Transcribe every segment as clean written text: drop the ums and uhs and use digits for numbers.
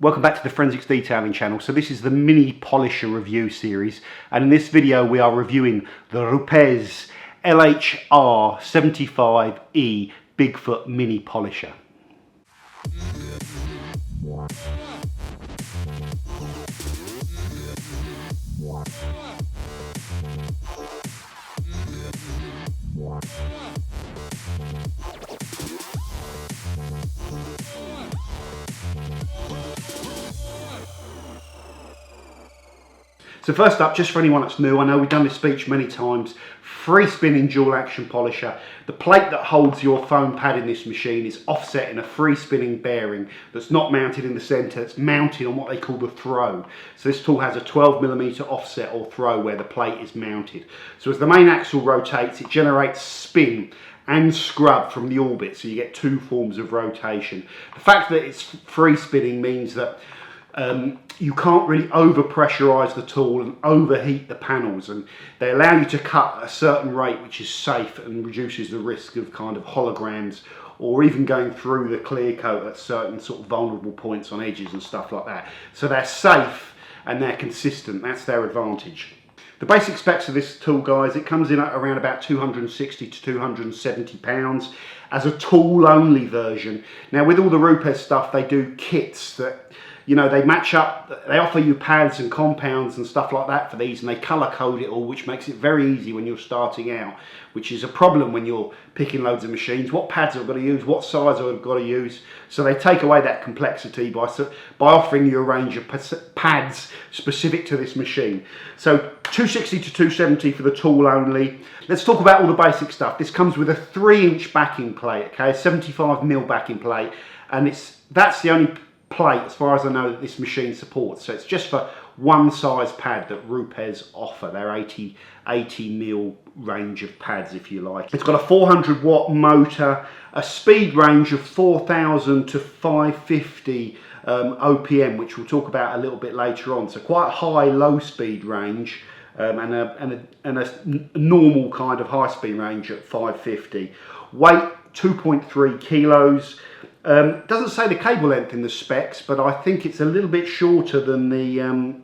Welcome back to the Forensics Detailing channel. So this is the mini polisher review series, and in this video we are reviewing the Rupes LHR75e Bigfoot mini polisher. So first up, just for anyone that's new, I know we've done this speech many times, free spinning dual action polisher. The plate that holds your foam pad in this machine is offset in a free spinning bearing that's not mounted in the centre, it's mounted on what they call the throw. So this tool has a 12mm offset or throw where the plate is mounted. So as the main axle rotates, it generates spin and scrub from the orbit, so you get two forms of rotation. The fact that it's free spinning means that you can't really over pressurize the tool and overheat the panels, and they allow you to cut at a certain rate which is safe and reduces the risk of kind of holograms or even going through the clear coat at certain sort of vulnerable points on edges and stuff like that. So they're safe and they're consistent. That's their advantage. The basic specs of this tool, guys, it comes in at around about 260 to 270 pounds as a tool only version. Now with all the Rupes stuff, they do kits that, you know, they match up, they offer you pads and compounds and stuff like that for these, and they colour code it all, which makes it very easy when you're starting out, which is a problem when you're picking loads of machines. What pads I've got to use, what size I've got to use. So they take away that complexity by offering you a range of pads specific to this machine. So 260 to 270 for the tool only. Let's talk about all the basic stuff. This comes with a 3-inch backing plate, okay, a 75mm backing plate, and that's the only plate, as far as I know, that this machine supports. So it's just for one size pad that Rupes offer, their 80mm range of pads, if you like. It's got a 400-watt motor, a speed range of 4,000 to 550 OPM, which we'll talk about a little bit later on. So quite a high low speed range, and a normal kind of high speed range at 550. Weight 2.3 kilos. Doesn't say the cable length in the specs, but I think it's a little bit shorter than the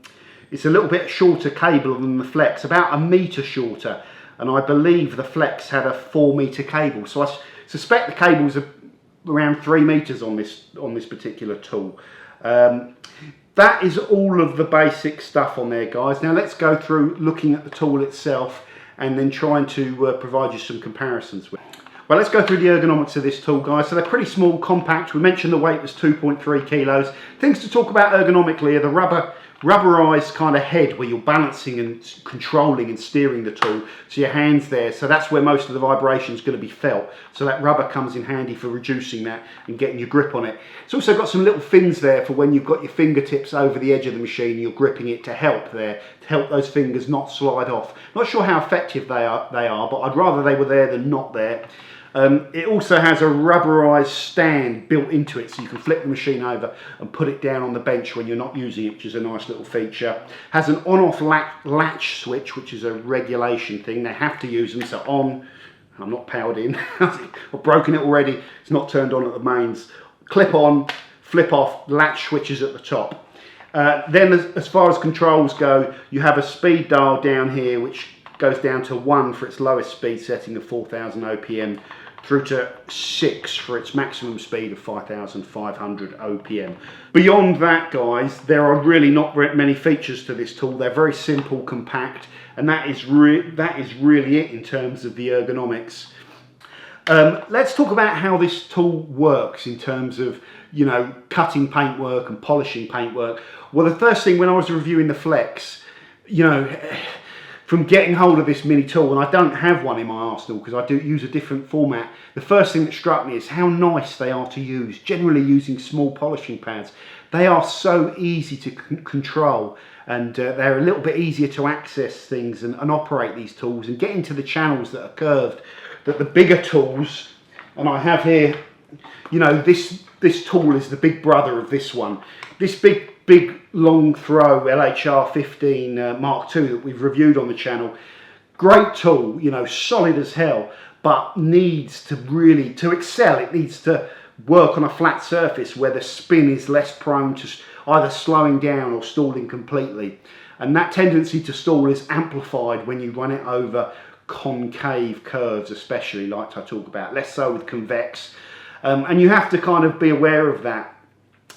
it's a little bit shorter cable than the Flex, about a metre shorter, and I believe the Flex had a 4-metre cable, so I suspect the cables are around 3 metres on this particular tool. That is all of the basic stuff on there, guys. Now let's go through looking at the tool itself and then trying to provide you some comparisons with it. Well, let's go through the ergonomics of this tool, guys. So they're pretty small, compact. We mentioned the weight was 2.3 kilos. Things to talk about ergonomically are the rubberized kind of head where you're balancing and controlling and steering the tool. So your hand's there. So that's where most of the vibration is going to be felt. So that rubber comes in handy for reducing that and getting your grip on it. It's also got some little fins there for when you've got your fingertips over the edge of the machine and you're gripping it to help there, to help those fingers not slide off. Not sure how effective they are, but I'd rather they were there than not there. It also has a rubberized stand built into it, so you can flip the machine over and put it down on the bench when you're not using it, which is a nice little feature. Has an on-off latch switch, which is a regulation thing. They have to use them, so on. I'm not powered in. I've broken it already. It's not turned on at the mains. Clip on, flip off, latch switches at the top. Then as far as controls go, you have a speed dial down here, which goes down to 1 for its lowest speed setting of 4,000 OPM, through to 6 for its maximum speed of 5,500 OPM. Beyond that, guys, there are really not many features to this tool. They're very simple, compact, and that is really it in terms of the ergonomics. Let's talk about how this tool works in terms of, you know, cutting paintwork and polishing paintwork. Well, the first thing when I was reviewing the Flex, you know, from getting hold of this mini tool, and I don't have one in my arsenal because I do use a different format, the first thing that struck me is how nice they are to use. Generally using small polishing pads, they are so easy to control, and they're a little bit easier to access things and operate these tools and get into the channels that are curved, that the bigger tools, and I have here, you know, this tool is the big brother of this one. This big long throw LHR15 Mark II that we've reviewed on the channel, great tool, you know, solid as hell, but needs to really, to excel, it needs to work on a flat surface where the spin is less prone to either slowing down or stalling completely. And that tendency to stall is amplified when you run it over concave curves, especially, like I talk about, less so with convex. And you have to kind of be aware of that.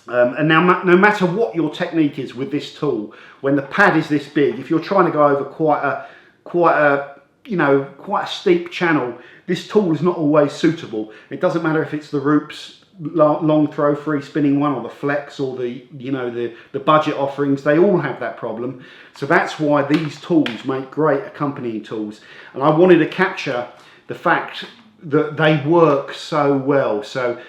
And now, no matter what your technique is with this tool, when the pad is this big, if you're trying to go over quite a steep channel, this tool is not always suitable. It doesn't matter if it's the Rupes long throw free spinning one or the Flex or the budget offerings. They all have that problem. So that's why these tools make great accompanying tools. And I wanted to capture the fact that they work so well. So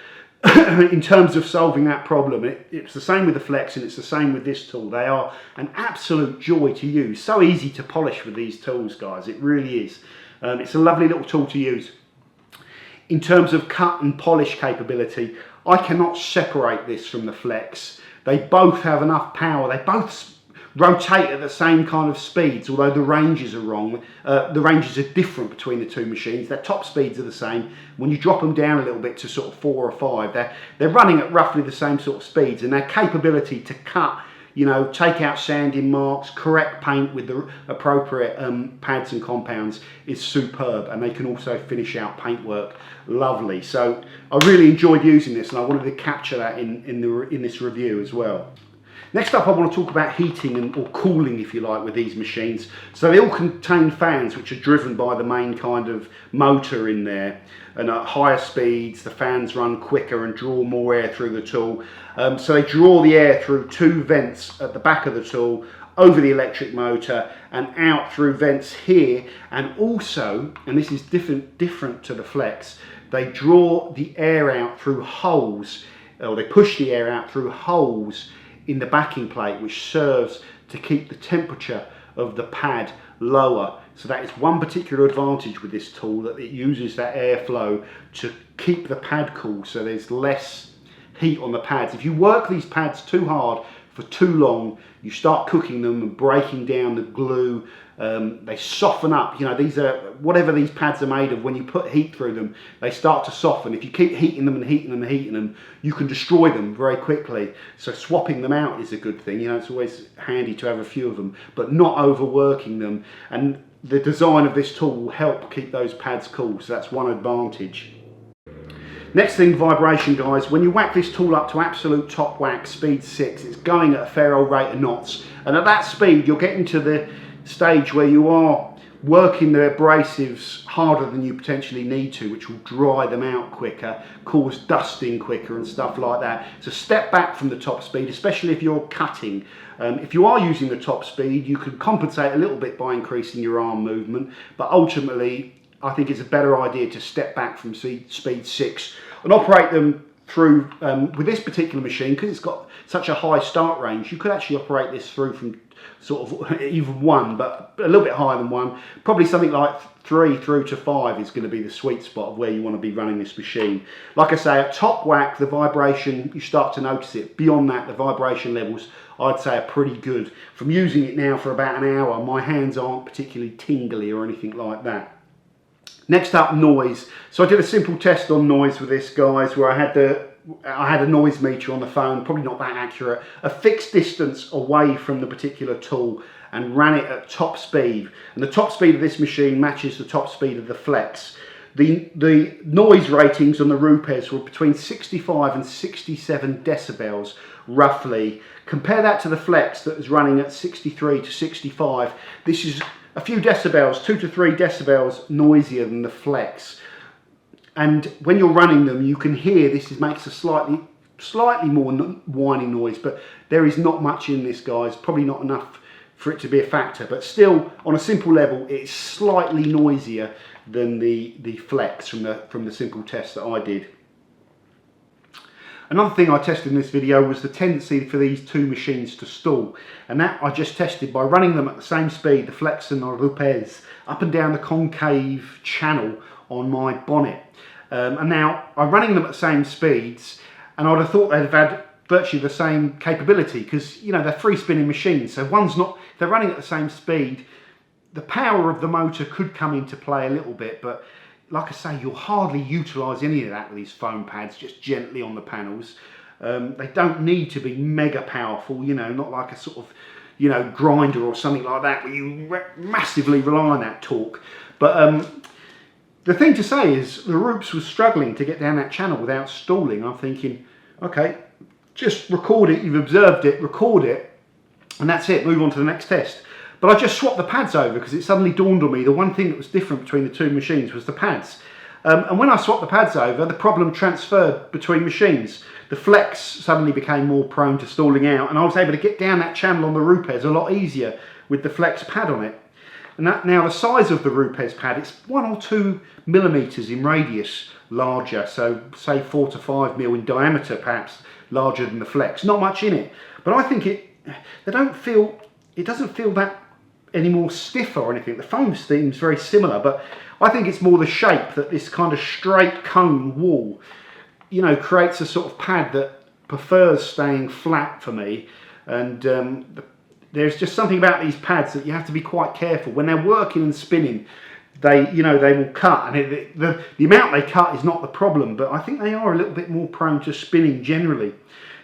in terms of solving that problem, it's the same with the Flex and it's the same with this tool. They are an absolute joy to use. So easy to polish with these tools, guys. It really is. It's a lovely little tool to use. In terms of cut and polish capability, I cannot separate this from the Flex. They both have enough power. They both rotate at the same kind of speeds, although the ranges are wrong. The ranges are different between the two machines. Their top speeds are the same. When you drop them down a little bit to sort of 4 or 5, they're running at roughly the same sort of speeds, and their capability to cut, take out sanding marks, correct paint with the appropriate pads and compounds is superb, and they can also finish out paintwork lovely. So I really enjoyed using this, and I wanted to capture that in this review as well. Next up, I want to talk about heating or cooling, if you like, with these machines. So they all contain fans which are driven by the main kind of motor in there, and at higher speeds the fans run quicker and draw more air through the tool. So they draw the air through 2 vents at the back of the tool, over the electric motor and out through vents here, and also, and this is different to the Flex, they draw the air out through holes, or they push the air out through holes in the backing plate, which serves to keep the temperature of the pad lower. So that is one particular advantage with this tool, that it uses that airflow to keep the pad cool, so there's less heat on the pads. If you work these pads too hard for too long, you start cooking them and breaking down the glue. They soften up. These are, whatever these pads are made of, when you put heat through them, they start to soften. If you keep heating them and heating them and heating them, you can destroy them very quickly. So swapping them out is a good thing. It's always handy to have a few of them, but not overworking them. And the design of this tool will help keep those pads cool, so that's one advantage. Next thing, vibration, guys. When you whack this tool up to absolute top whack, speed 6, it's going at a fair old rate of knots. And at that speed, you're getting to the stage where you are working the abrasives harder than you potentially need to, which will dry them out quicker, cause dusting quicker and stuff like that. So step back from the top speed, especially if you're cutting. If you are using the top speed, you can compensate a little bit by increasing your arm movement, but ultimately I think it's a better idea to step back from speed 6 and operate them through, with this particular machine, because it's got such a high start range, you could actually operate this through from sort of even 1, but a little bit higher than 1. Probably something like 3 through to 5 is going to be the sweet spot of where you want to be running this machine. Like I say, at top whack, the vibration, you start to notice it. Beyond that, the vibration levels, I'd say, are pretty good. From using it now for about an hour, my hands aren't particularly tingly or anything like that. Next up, noise. So I did a simple test on noise with this, guys, where I had a noise meter on the phone, probably not that accurate, a fixed distance away from the particular tool, and ran it at top speed. And the top speed of this machine matches the top speed of the Flex. The noise ratings on the Rupes were between 65 and 67 decibels, roughly. Compare that to the Flex that was running at 63 to 65. This is a few decibels, 2 to 3 decibels noisier than the Flex. And when you're running them, you can hear this makes a slightly more whining noise, but there is not much in this, guys. Probably not enough for it to be a factor, but still, on a simple level, it's slightly noisier than the Flex from the simple test that I did. Another thing I tested in this video was the tendency for these two machines to stall, and that I just tested by running them at the same speed, the Flex and the Rupes, up and down the concave channel on my bonnet. And now I'm running them at the same speeds, and I'd have thought they'd have had virtually the same capability, because they're free spinning machines, so if they're running at the same speed, the power of the motor could come into play a little bit, but like I say, you'll hardly utilise any of that with these foam pads, just gently on the panels. They don't need to be mega powerful, you know, not like a sort of, you know, grinder or something like that where you massively rely on that torque. But the thing to say is the Rupes was struggling to get down that channel without stalling. I'm thinking, okay, just record it, you've observed it, record it, and that's it, move on to the next test. But I just swapped the pads over because it suddenly dawned on me the one thing that was different between the two machines was the pads. And when I swapped the pads over, the problem transferred between machines. The Flex suddenly became more prone to stalling out, and I was able to get down that channel on the Rupes a lot easier with the Flex pad on it. And that, now the size of the Rupes pad, it's 1 or 2 millimeters in radius larger, so say 4 to 5 mil in diameter, perhaps larger than the Flex. Not much in it, but I think it doesn't feel that any more stiff or anything. The foam seems very similar, but I think it's more the shape that this kind of straight cone wall, you know, creates a sort of pad that prefers staying flat for me. And there's just something about these pads that you have to be quite careful when they're working and spinning. They will cut, and the amount they cut is not the problem, but I think they are a little bit more prone to spinning generally.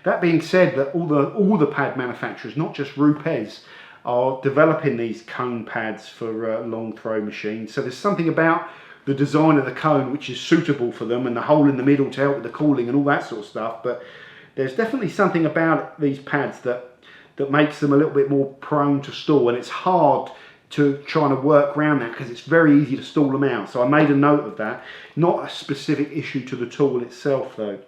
That being said, that all the pad manufacturers, not just Rupes, are developing these cone pads for long throw machines. So there's something about the design of the cone which is suitable for them, and the hole in the middle to help with the cooling and all that sort of stuff. But there's definitely something about these pads that makes them a little bit more prone to stall, and it's hard to try and work around that because it's very easy to stall them out. So I made a note of that. Not a specific issue to the tool itself though.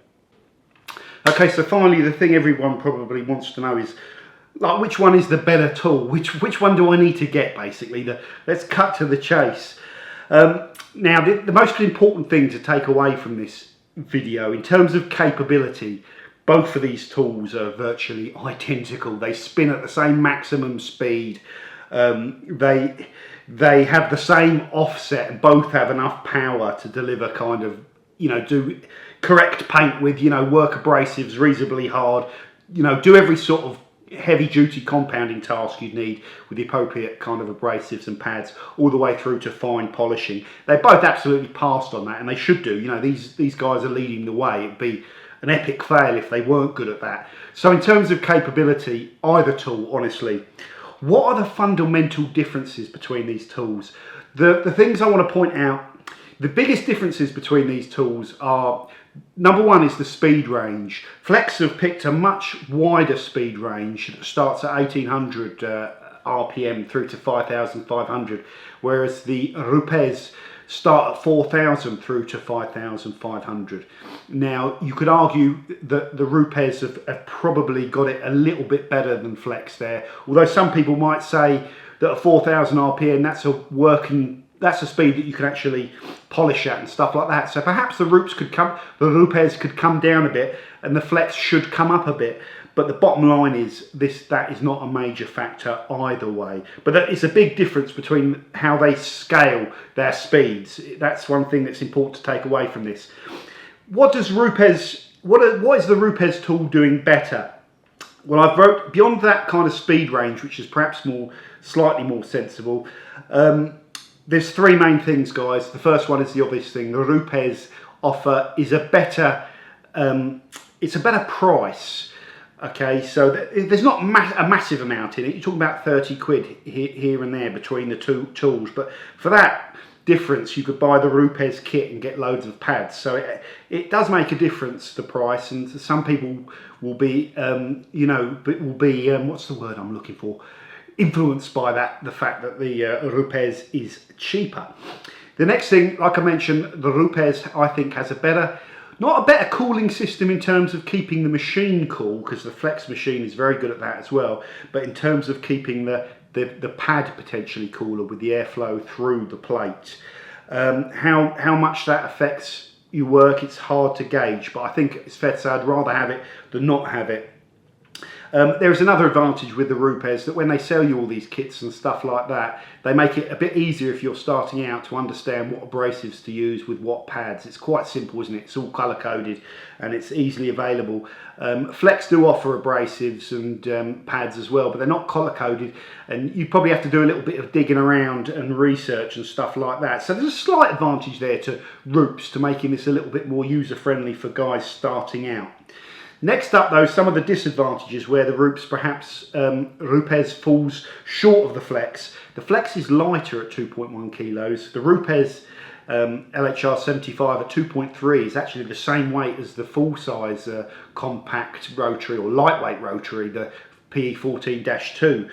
Okay, so finally the thing everyone probably wants to know is, like, which one is the better tool? Which one do I need to get, basically? Let's cut to the chase. Now, the most important thing to take away from this video, in terms of capability, both of these tools are virtually identical. They spin at the same maximum speed. They have the same offset, and both have enough power to deliver kind of, you know, do correct paint with, you know, work abrasives reasonably hard, you know, do every sort of heavy duty compounding task you'd need with the appropriate kind of abrasives and pads, all the way through to fine polishing. They both absolutely passed on that, and they should do. You know, these guys are leading the way. It'd be an epic fail if they weren't good at that. So in terms of capability, either tool, honestly. What are the fundamental differences between these tools? The things I want to point out, the biggest differences between these tools are, number one is the speed range. Flex have picked a much wider speed range that starts at 1800 RPM through to 5500, whereas the Rupes start at 4000 through to 5500. Now, you could argue that the Rupes have probably got it a little bit better than Flex there, although some people might say that at 4000 RPM that's a speed that you can actually polish at and stuff like that. So perhaps the Rupes could come down a bit and the Flex should come up a bit. But the bottom line is that is not a major factor either way. But it's a big difference between how they scale their speeds. That's one thing that's important to take away from this. What is the Rupes tool doing better? Well, I've wrote beyond that kind of speed range, which is perhaps slightly more sensible. There's three main things, guys. The first one is the obvious thing. The Rupes offer is a better price. Okay, so there's not a massive amount in it. You're talking about 30 quid here and there between the two tools, but for that difference you could buy the Rupes kit and get loads of pads. So it does make a difference, the price, and some people will be what's the word I'm looking for, influenced by the fact that the Rupes is cheaper. The next thing, like I mentioned, the Rupes I think has not a better cooling system in terms of keeping the machine cool, because the Flex machine is very good at that as well, but in terms of keeping the pad potentially cooler with the airflow through the plate. How much that affects your work, it's hard to gauge, but I think it's fair to say I'd rather have it than not have it. There is another advantage with the Rupes, that when they sell you all these kits and stuff like that, they make it a bit easier if you're starting out to understand what abrasives to use with what pads. It's quite simple, isn't it? It's all colour coded and it's easily available. Flex do offer abrasives and pads as well, but they're not colour coded, and you probably have to do a little bit of digging around and research and stuff like that. So there's a slight advantage there to Rupes, to making this a little bit more user friendly for guys starting out. Next up though, some of the disadvantages where the Rupes falls short of the Flex. The Flex is lighter at 2.1 kilos. The Rupes LHR75 at 2.3 is actually the same weight as the full size compact rotary or lightweight rotary, the PE14-2.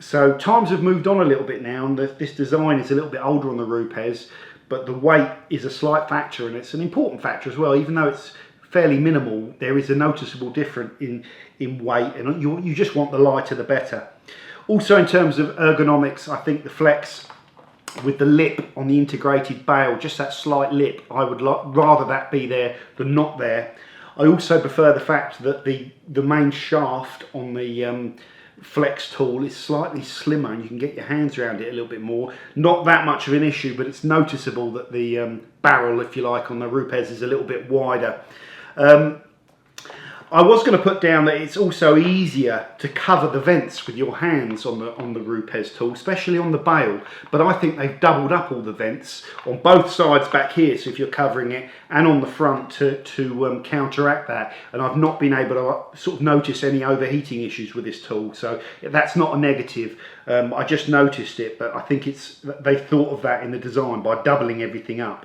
So times have moved on a little bit now, and this design is a little bit older on the Rupes, but the weight is a slight factor, and it's an important factor as well. Even though it's fairly minimal, there is a noticeable difference in weight, and you just want the lighter the better. Also, in terms of ergonomics, I think the Flex with the lip on the integrated bail, just that slight lip, I would rather that be there than not there. I also prefer the fact that the main shaft on the Flex tool is slightly slimmer and you can get your hands around it a little bit more. Not that much of an issue, but it's noticeable that the barrel, if you like, on the Rupes is a little bit wider. I was going to put down that it's also easier to cover the vents with your hands on the Rupes tool, especially on the bail, but I think they've doubled up all the vents on both sides back here, so if you're covering it, and on the front to counteract that, and I've not been able to sort of notice any overheating issues with this tool, so that's not a negative. I just noticed it, but I think they've thought of that in the design by doubling everything up.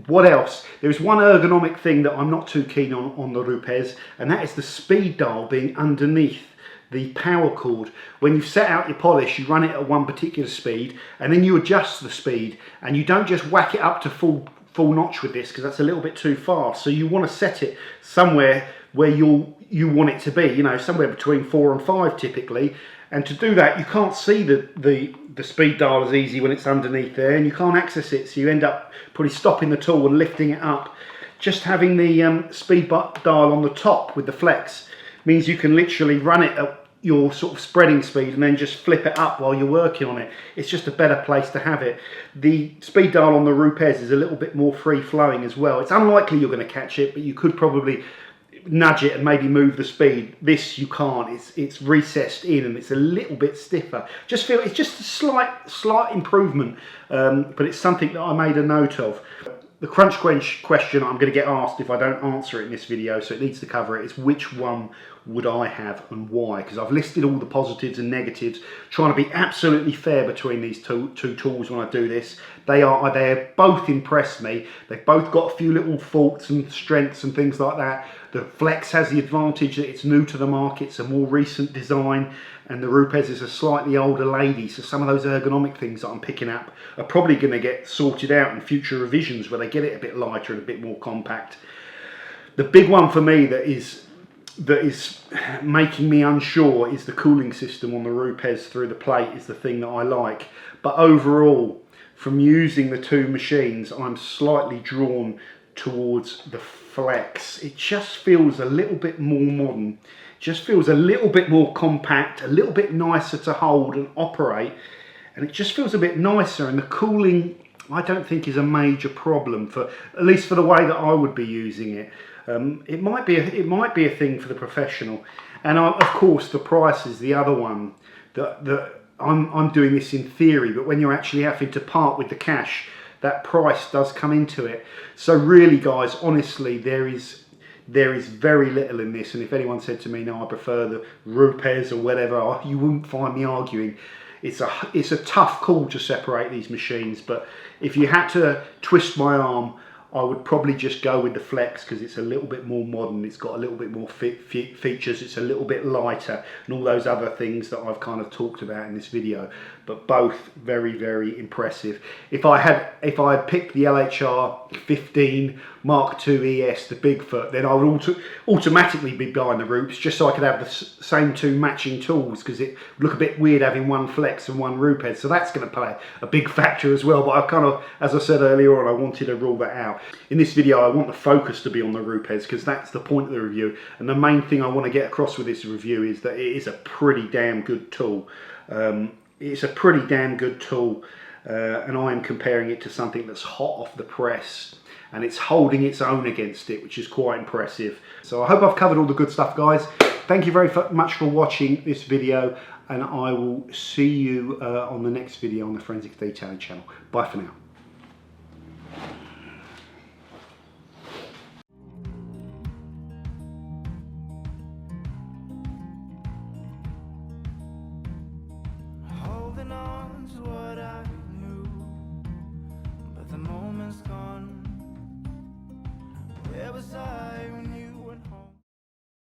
What else? There's one ergonomic thing that I'm not too keen on the Rupes, and that is the speed dial being underneath the power cord. When you've set out your polish, you run it at one particular speed, and then you adjust the speed, and you don't just whack it up to full notch with this, because that's a little bit too fast. So you want to set it somewhere where you want it to be, you know, somewhere between 4 and 5 typically. And to do that, you can't see the speed dial as easy when it's underneath there, and you can't access it, so you end up probably stopping the tool and lifting it up. Just having the speed dial on the top with the Flex means you can literally run it at your sort of spreading speed and then just flip it up while you're working on it. It's just a better place to have it. The speed dial on the Rupes is a little bit more free-flowing as well. It's unlikely you're going to catch it, but you could probably nudge it and maybe move the speed. This you can't. It's recessed in and it's a little bit stiffer. It's just a slight improvement, but it's something that I made a note of. The crunch question I'm going to get asked if I don't answer it in this video, so it needs to cover it, is which one would I have and why? Because I've listed all the positives and negatives, trying to be absolutely fair between these two tools when I do this. They both impressed me. They've both got a few little faults and strengths and things like that. The Flex has the advantage that it's new to the market, it's a more recent design, and the Rupes is a slightly older lady, so some of those ergonomic things that I'm picking up are probably going to get sorted out in future revisions where they get it a bit lighter and a bit more compact. The big one for me that is making me unsure is the cooling system on the Rupes through the plate is the thing that I like. But overall, from using the two machines, I'm slightly drawn towards the Flex. It just feels a little bit more modern, just feels a little bit more compact, a little bit nicer to hold and operate, and it just feels a bit nicer, and the cooling I don't think is a major problem, at least for the way that I would be using it. It might be a thing for the professional, and of course the price is the other one. I'm doing this in theory, but when you're actually having to part with the cash, that price does come into it. So really, guys, honestly, there is very little in this, and if anyone said to me, no, I prefer the Rupes or whatever, you wouldn't find me arguing. It's a tough call to separate these machines, but if you had to twist my arm, I would probably just go with the Flex because it's a little bit more modern, it's got a little bit more features, it's a little bit lighter, and all those other things that I've kind of talked about in this video. But both very, very impressive. If I had picked the LHR15 Mark II ES, the Bigfoot, then I would automatically be buying the Rupes just so I could have the same two matching tools, because it would look a bit weird having one Flex and one Rupes. So that's going to play a big factor as well. But I kind of, as I said earlier on, I wanted to rule that out. In this video, I want the focus to be on the Rupes because that's the point of the review. And the main thing I want to get across with this review is that it is a pretty damn good tool. It's a pretty damn good tool, and I am comparing it to something that's hot off the press, and it's holding its own against it, which is quite impressive. So I hope I've covered all the good stuff, guys. Thank you very much for watching this video, and I will see you on the next video on the Forensics Detailing channel. Bye for now. holding on to what I knew, but the moment's gone. Where was I when you